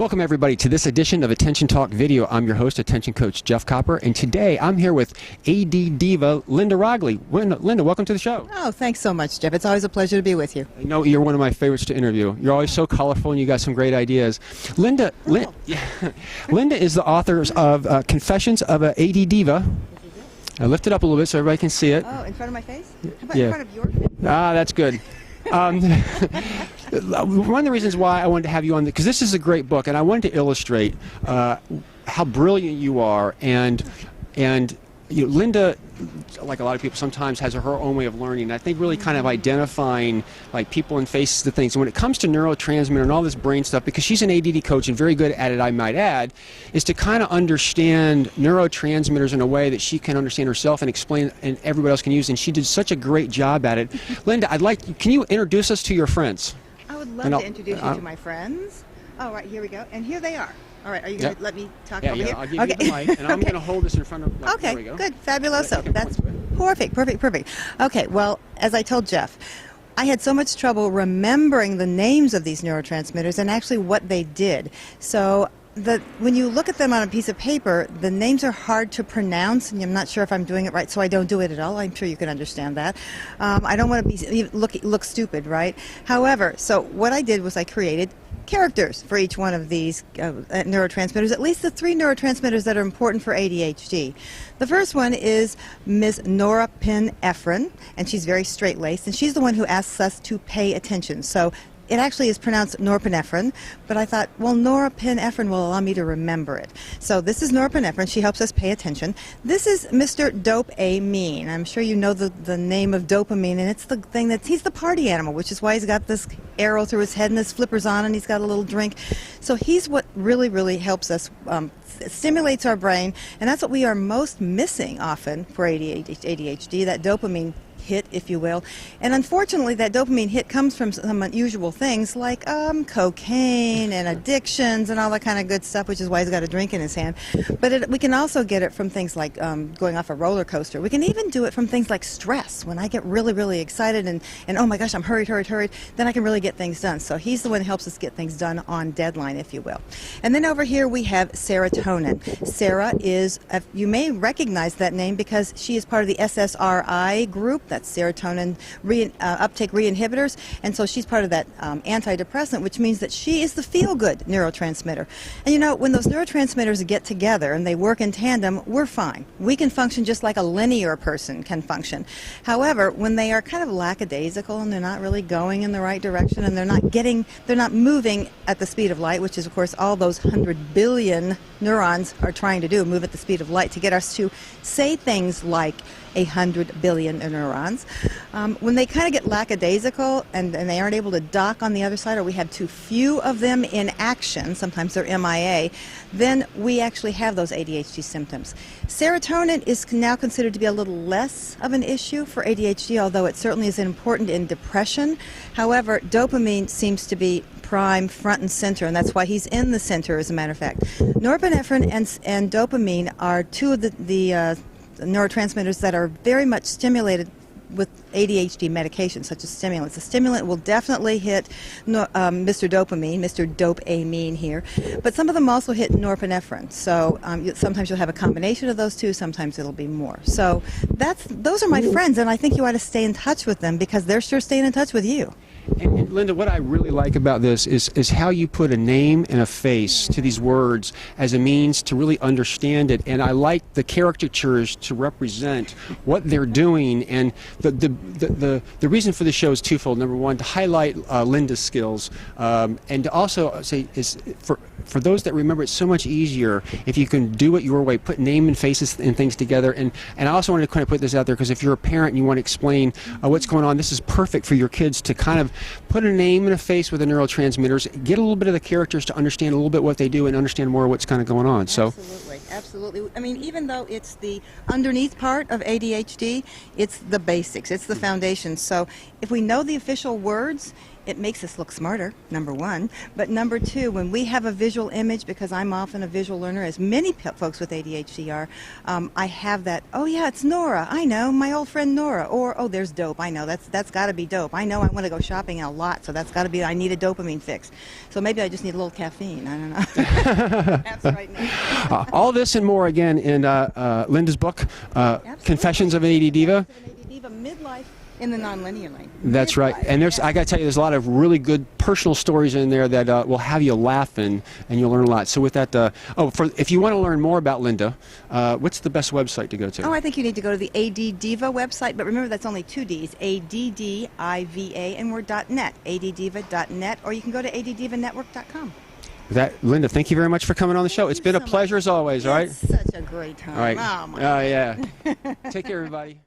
Welcome everybody to this edition of Attention Talk Video. I'm your host, Attention Coach Jeff Copper, and today I'm here with AD diva Linda Rogley. Linda, welcome to the show. Oh, thanks so much, Jeff. It's always a pleasure to be with you. I know you're one of my favorites to interview. You're always so colorful and you got some great ideas. Linda is the author of Confessions of an AD Diva. I lift it up a little bit so everybody can see it. Oh, in front of my face? How about in front of your face? Ah, that's good. One of the reasons why I wanted to have you on, because this is a great book, and I wanted to illustrate how brilliant you are, and you know, Linda, like a lot of people, sometimes has her own way of learning. And I think really kind of identifying like people and faces to things. And when it comes to neurotransmitter and all this brain stuff, because she's an ADD coach and very good at it, I might add, is to kind of understand neurotransmitters in a way that she can understand herself and explain, and everybody else can use. And she did such a great job at it. Linda, can you introduce us to your friends? I would love to introduce you to my friends. Oh, right, here we go. And here they are. All right, are you going to let me talk over here? I'll give you the mic, and I'm going to hold this in front of there we go. Good, fabuloso. That's perfect. Okay, well, as I told Jeff, I had so much trouble remembering the names of these neurotransmitters and actually what they did. So when you look at them on a piece of paper, the names are hard to pronounce, and I'm not sure if I'm doing it right, so I don't do it at all. I'm sure you can understand that. I don't want to look stupid, right? However, so what I did was I created characters for each one of these neurotransmitters, at least the 3 neurotransmitters that are important for ADHD. The first one is Ms. Norepinephrine, and she's very straight-laced, and she's the one who asks us to pay attention. So it actually is pronounced norepinephrine, but I thought, well, norepinephrine will allow me to remember it. So this is norepinephrine. She helps us pay attention. This is Mr. Dopamine. I'm sure you know the name of dopamine, and it's the thing he's the party animal, which is why he's got this arrow through his head and his flippers on, and he's got a little drink. So he's what really helps us, stimulates our brain, and that's what we are most missing often for ADHD, that dopamine hit, if you will. And unfortunately, that dopamine hit comes from some unusual things like cocaine and addictions and all that kind of good stuff, which is why he's got a drink in his hand. But we can also get it from things like going off a roller coaster. We can even do it from things like stress. When I get really excited and oh my gosh, I'm hurried, then I can really get things done. So he's the one who helps us get things done on deadline, if you will. And then over here we have serotonin. Sarah is, you may recognize that name because she is part of the SSRI group. That's serotonin uptake reinhibitors, and so she's part of that antidepressant, which means that she is the feel-good neurotransmitter. And you know, when those neurotransmitters get together and they work in tandem, we're fine. We can function just like a linear person can function. However, when they are kind of lackadaisical and they're not really going in the right direction and they're not moving at the speed of light, which is of course all those 100 billion neurons are trying to do, move at the speed of light to get us to say things like 100 billion neurons. When they kind of get lackadaisical and they aren't able to dock on the other side, or we have too few of them in action, sometimes they're MIA, then we actually have those ADHD symptoms. Serotonin is now considered to be a little less of an issue for ADHD, although it certainly is important in depression. However, dopamine seems to be prime, front and center, and that's why he's in the center, as a matter of fact. Norepinephrine and dopamine are 2 of the neurotransmitters that are very much stimulated with ADHD medications, such as stimulants. A stimulant will definitely hit Mr. Dopamine here, but some of them also hit norepinephrine. So sometimes you'll have a combination of those 2, sometimes it'll be more. So those are my friends, and I think you ought to stay in touch with them because they're sure staying in touch with you. And Linda, what I really like about this is how you put a name and a face to these words as a means to really understand it. And I like the caricatures to represent what they're doing. And the reason for the show is twofold. Number one, to highlight Linda's skills, and to also say is for those that remember, it's so much easier if you can do it your way, put name and faces and things together. And I also wanted to kind of put this out there because if you're a parent and you want to explain what's going on, this is perfect for your kids to kind of put a name and a face with the neurotransmitters, get a little bit of the characters to understand a little bit what they do and understand more what's kind of going on. So Absolutely. I mean, even though it's the underneath part of ADHD, it's the basics, it's the foundation. So if we know the official words, it makes us look smarter, number one. But number two, when we have a visual image, because I'm often a visual learner, as many folks with ADHD are, I have that, oh yeah, it's Nora. I know, my old friend Nora. Or, oh, there's dope. I know, that's got to be dope. I know I want to go shopping a lot, so that's got to be, I need a dopamine fix. So maybe I just need a little caffeine. I don't know. That's right now. All this and more again in Linda's book, Confessions of an AD Diva. Midlife in the nonlinear lane. That's right. And there's, I got to tell you, there's a lot of really good personal stories in there that will have you laughing, and you'll learn a lot. So with that, if you want to learn more about Linda, what's the best website to go to? Oh, I think you need to go to the AD Diva website, but remember that's only two Ds, ADDIVA, and we're .net, adddiva.net, or you can go to adddivanetwork.com. Linda, thank you very much for coming on the show. It's been a pleasure as always, all right? It's such a great time. All right. Oh, my God. Yeah. Take care, everybody.